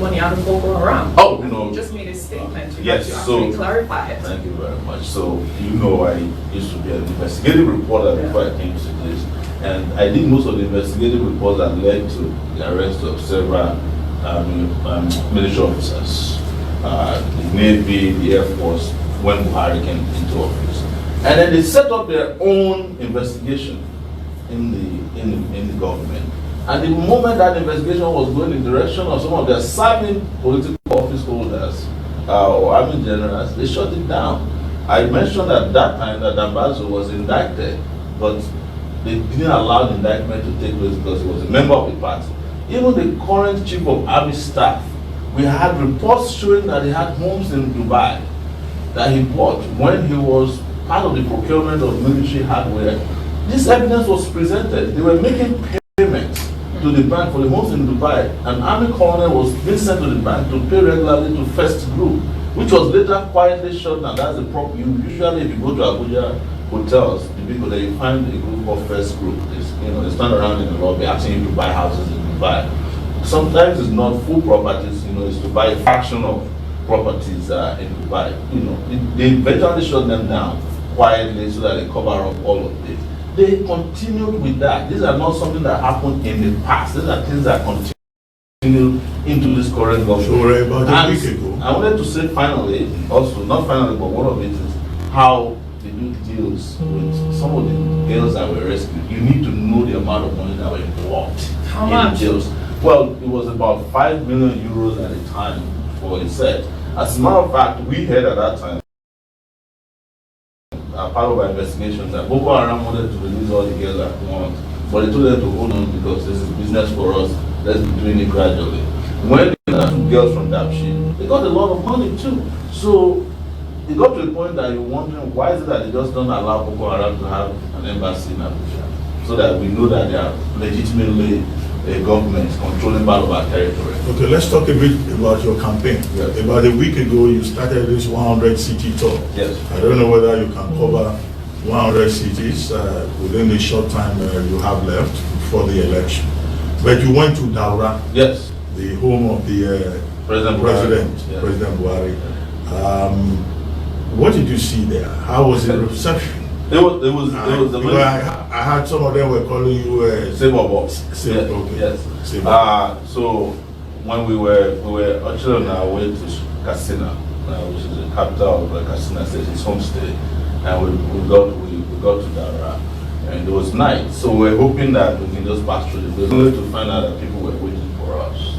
money out of Boko Haram. Oh, you know. You just made a statement. You Yes, have to actually clarify it. Thank you very much. So, you know, I used to be an investigative reporter before I came to this. And I did most of the investigative reports that led to the arrest of several military officers, the Navy, the Air Force, when Buhari came into office. And then they set up their own investigation in the government. And the moment that investigation was going in the direction of some of their serving political office holders or army generals, they shut it down. I mentioned at that time that Dambazo was indicted, but they didn't allow the indictment to take place because he was a member of the party. Even the current chief of army staff, we had reports showing that he had homes in Dubai that he bought when he was part of the procurement of military hardware. This evidence was presented. They were making payments to the bank for the homes in Dubai. An army colonel was being sent to the bank to pay regularly to First Group, which was later quietly shut down. That's the problem. Usually, if you go to Abuja hotels, the people that you find a group called First Group. They stand around in the lobby asking you to buy houses in Dubai. Sometimes it's not full properties. It's to buy a fraction of properties in Dubai. They eventually shut them down quietly so that they cover up all of this. They continued with that. These are not something that happened in the past. These are things that continue into this current government. Sure, about a week ago. I wanted to say finally, also, not finally, but one of it is how they do deals with some of the girls that were rescued. You need to know the amount of money that were involved How in much? deals. Well, it was about 5 million euros at a time for what it said. As a matter of fact, we heard at that time, part of our investigations, that Boko Haram wanted to release all the girls at once, but they told them to hold on because this is business for us, let's be doing it gradually. When they took girls from Dapchi, they got a lot of money too. So it got to a point that you're wondering, why is it that they just don't allow Boko Haram to have an embassy in Abuja, so that we know that they are legitimately a government controlling part of our territory. Okay, let's talk a bit about your campaign. Yes. About a week ago, you started this 100 city tour. Yes. I don't know whether you can cover 100 cities within the short time you have left before the election. But you went to Daura, Yes. the home of the President Buhari. What did you see there? How was the reception? It was the Because I heard some of them were calling you Saber box. Saber, Yes. okay. Yes. Saber. So when we were actually on our way to Katsina, which is the capital of Katsina State, his home state, and we got to Dara, and it was night. So we were hoping that we can just pass through the place, only to find out that people were waiting for us,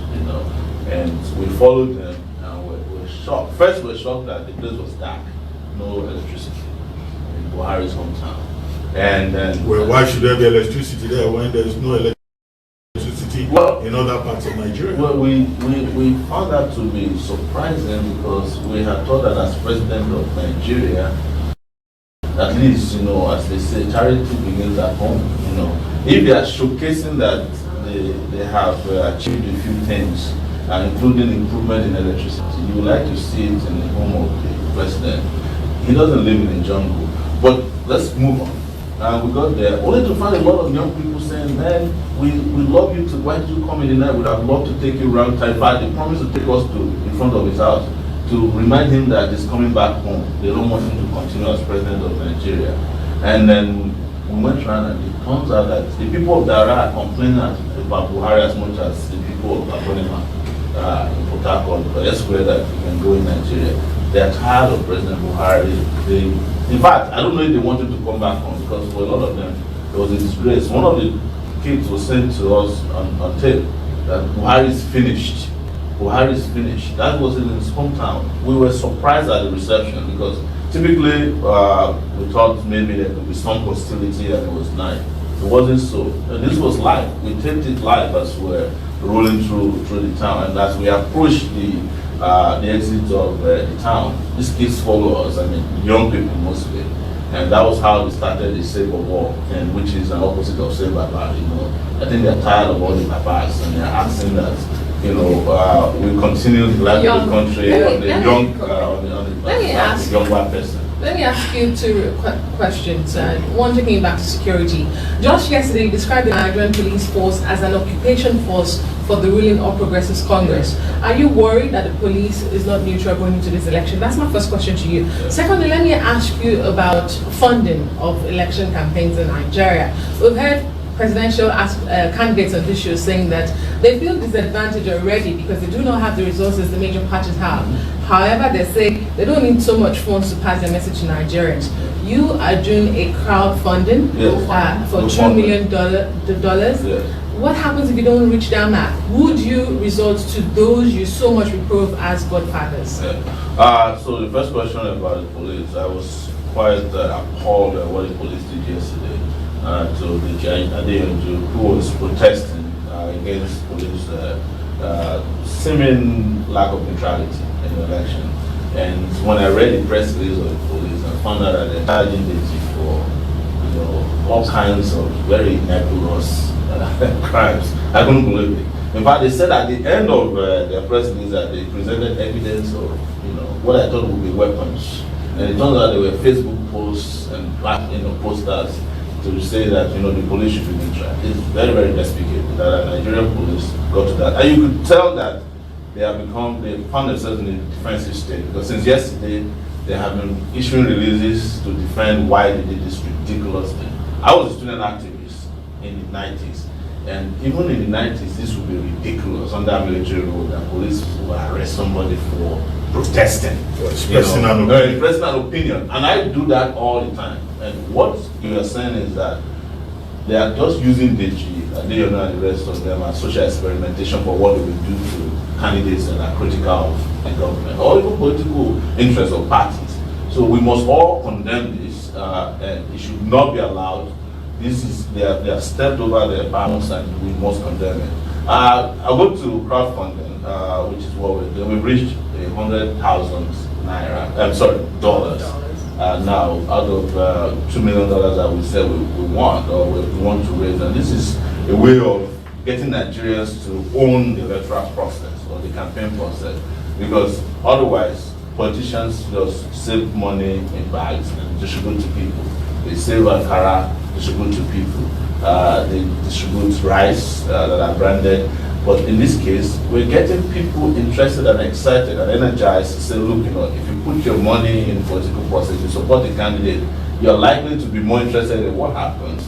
and we followed them, and we were shocked. First, we were shocked that the place was dark, no electricity. Buhari's hometown, and then Why should there be electricity there when there is no electricity in other parts of Nigeria? Well, we found that to be surprising because we had thought that as president of Nigeria, at least as they say, charity begins at home. If they are showcasing that they have achieved a few things, including improvement in electricity, you would like to see it in the home of the president. He doesn't live in a jungle. But let's move on. We got there only to find a lot of young people saying, man, we love you, why did you come in the night? We'd have loved to take you around Takeitback. They promised to take us in front of his house to remind him that he's coming back home. They don't want him to continue as president of Nigeria. And then we went around and it turns out that the people of Dara are complaining about Buhari as much as the people of Abonima in Port Harcourt, but elsewhere that you can go in Nigeria. They are tired of President Buhari. In fact, I don't know if they wanted to come back home because for a lot of them, there was a disgrace. One of the kids was sent to us on tape that Buhari is finished. Buhari is finished. That was in his hometown. We were surprised at the reception because typically we thought maybe there could be some hostility and it was night. It wasn't so. And this was live. We taped it live as we were rolling through the town, and as we approached the exit of the town, these kids follow us. Young people mostly, and that was how we started the Saber War, and which is an opposite of Saber Baba. I think they're tired of all the babas, and they're asking that we continue the life of the country on the young white person. Let me ask you two questions. One, taking back to security. Just yesterday, you described the Nigerian police force as an occupation force for the ruling All Progressives Congress. Are you worried that the police is not neutral going into this election? That's my first question to you. Secondly, let me ask you about funding of election campaigns in Nigeria. We've heard presidential candidates on this show saying that they feel disadvantaged already because they do not have the resources the major parties have. However, they say they don't need so much funds to pass their message to Nigerians. You are doing a crowdfunding for $2 million. What happens if you don't reach that mark? Would you resort to those you so much reprove as godfathers? So the first question about the police, I was quite appalled at what the police did yesterday. To the Adeyanju, who was protesting against police seeming lack of neutrality in the election. And when I read the press release of the police, I found out that they're charging the for all kinds of very nebulous crimes. I couldn't believe it. In fact, they said at the end of their press release that they presented evidence of what I thought would be weapons. And it turns out there were Facebook posts and posters to say that the police should be neutral. It's very, very despicable that the Nigerian police got to that. And you could tell that they found themselves in a defensive state, because since yesterday they have been issuing releases to defend why they did this ridiculous thing. I was a student activist in the 90s, and even in the 90s this would be ridiculous under military rule that police will arrest somebody for protesting, expressing an opinion. And I do that all the time. And what you are saying is that they are just using DG, and the rest of them as social experimentation for what they will do to candidates that are critical of the government, or even political interests of parties. So we must all condemn this, and it should not be allowed. They have stepped over their bounds, and we must condemn it. I'll go to crowdfunding, which is what we're doing. We've reached 100,000 dollars. Now, out of $2 million that we said we want, or we want to raise, and this is a way of getting Nigerians to own the electoral process or the campaign process, because otherwise politicians just save money in bags and distribute to people. They save Ankara, distribute to people. They distribute rice that are branded. But in this case, we're getting people interested and excited and energized to say, look, if you put your money in political process, you support the candidate, you're likely to be more interested in what happens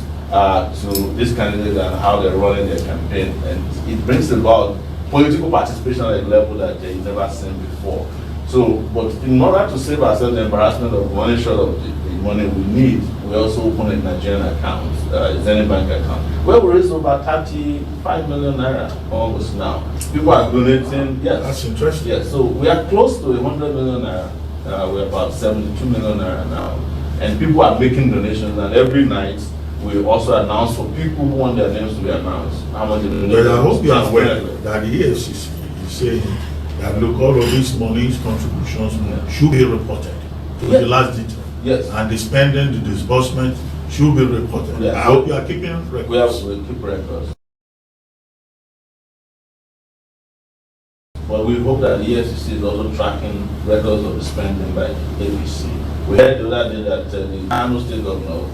to this candidate and how they're running their campaign. And it brings about political participation at a level that they've never seen before. So, but in order to save ourselves the embarrassment of running short of the money we need, we also open a Nigerian account, Zenith Bank account, where we raise over 35 million naira almost now. People are donating. Yes, that's interesting. Yes, so we are close to 100 million naira. We're about 72 million naira now, and people are making donations. And every night we also announce for people who want their names to be announced how much they donate. But I hope you are aware that the EFCC is saying that look, all of these monies contributions should be reported to the last detail. Yes. And the spending, the disbursement should be reported. Yes. I hope you are keeping records. We'll keep records. But we hope that the EFCC is also tracking records of the spending by ABC. We heard the other day that the Kano State Governor,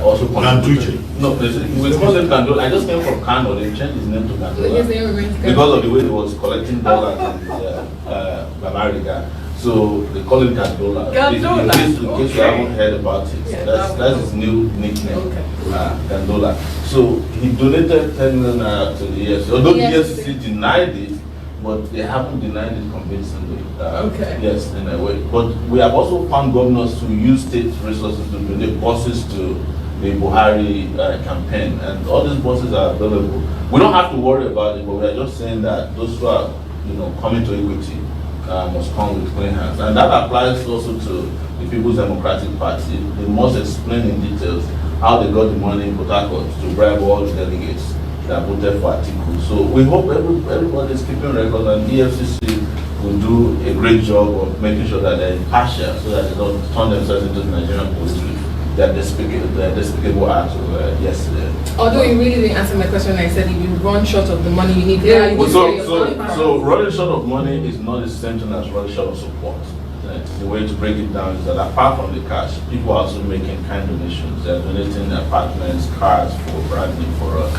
also contributed. No, we call him Kandola. I just came from Kano. They changed his name to Kandola because of the way he was collecting dollars in Bamariga. So they call him Kandola. In case you haven't heard about it, that's his new nickname, Kandola. So he donated 10 million naira to the EFCC. Although the EFCC denied it, but they haven't denied it convincingly. Yes, in a way. But we have also found governors who use state resources to donate buses to the Buhari campaign, and all these buses are available. We don't have to worry about it, but we are just saying that those who are, coming to equity must come with clean hands, and that applies also to the People's Democratic Party. They must explain in details how they got the money in Port Harcourt to bribe all the delegates that voted for Atiku. So we hope everybody is keeping records, and EFCC will do a great job of making sure that they're impartial, so that they don't turn themselves into the Nigerian police with their despicable acts of yesterday. Although you really didn't answer my question, I said if you run short of the money you need. So running short of money is not the same thing as running short of support. The way to break it down is that apart from the cash, people are also making kind donations. They're donating apartments, cars for branding for us.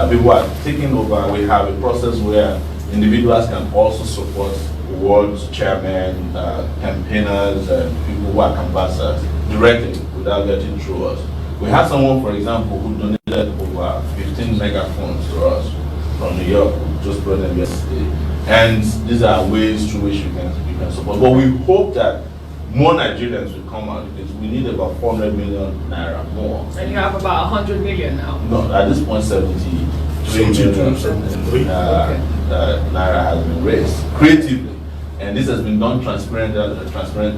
people are taking over. We have a process where individuals can also support ward chairmen, campaigners, and people who are canvassers directly without getting through us. We had someone, for example, who donated over 15 megaphones to us from New York. We just brought them yesterday. And these are ways through which you can support. But we hope that more Nigerians will come out because we need about 400 million naira more. And you have about 100 million now. No, at this point, 73 million naira has been raised creatively. And this has been done transparently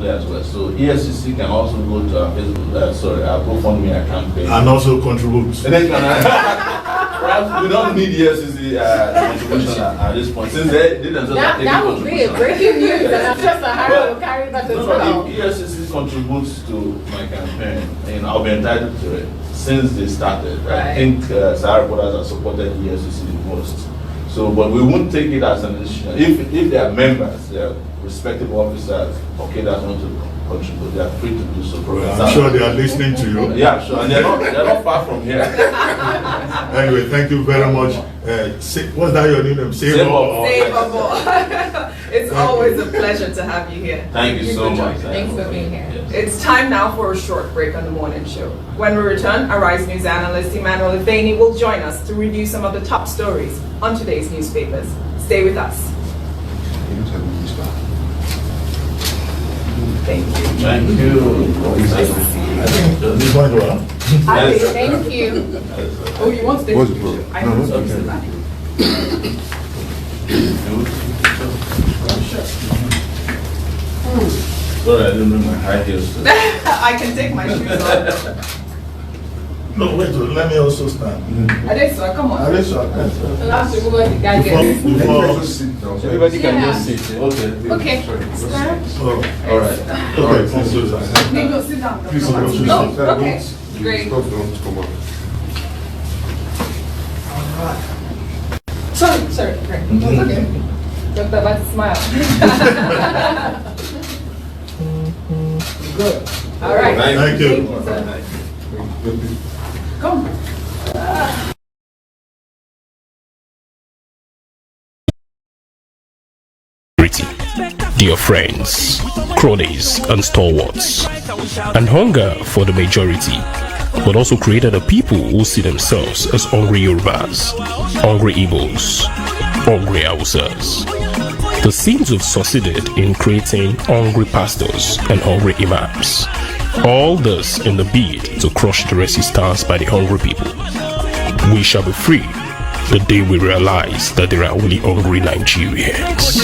as well. So ESCC can also go to our Facebook, our GoFundMe account page. And also contribute. And they can, perhaps we don't need ESCC contribution at this point. Since they themselves are taking that would be a breaking news, and I'm just will carry that as well. If ESCC contributes to my campaign, I'll be entitled to it since they started. Right. I think Sahara reporters have supported ESCC the most. So, but we won't take it as an issue. If they are members, they are respective officers, okay, that want to contribute, they are free to do so. I'm sure they are listening to you. Yeah, sure, and they're not far from here. Anyway, thank you very much. What's that your name? Sabo. It's always a pleasure to have you here. Thank you so much. Thanks for being here. Yes. It's time now for a short break on the morning show. When we return, Arise News analyst Emmanuel Ifeanyi will join us to review some of the top stories on today's newspapers. Stay with us. Thank you. Thank you. I think this one well. Thank you. Oh, you want to stay? What's the problem? I know. Sorry, I didn't bring my high heels today. I can take my shoes off. No, wait, let me also stand. Adesso, come on. Last week, the guy gets. Everybody can Yeah. just sit. Okay. Okay. All right. Okay, No, sit down. Please, Come on. please, Oh, okay. Great. Sorry. Great. That's okay. Dr. Bat, smile. Good. All right. Thank you. sir. Come. Dear friends, cronies, and stalwarts, and hunger for the majority, but also created a people who see themselves as hungry Yorubas, hungry Igbos, hungry Hausas. The scenes have succeeded in creating hungry pastors and hungry imams. All this in the bid to crush the resistance by the hungry people. We shall be free the day we realize that there are only hungry Nigerians.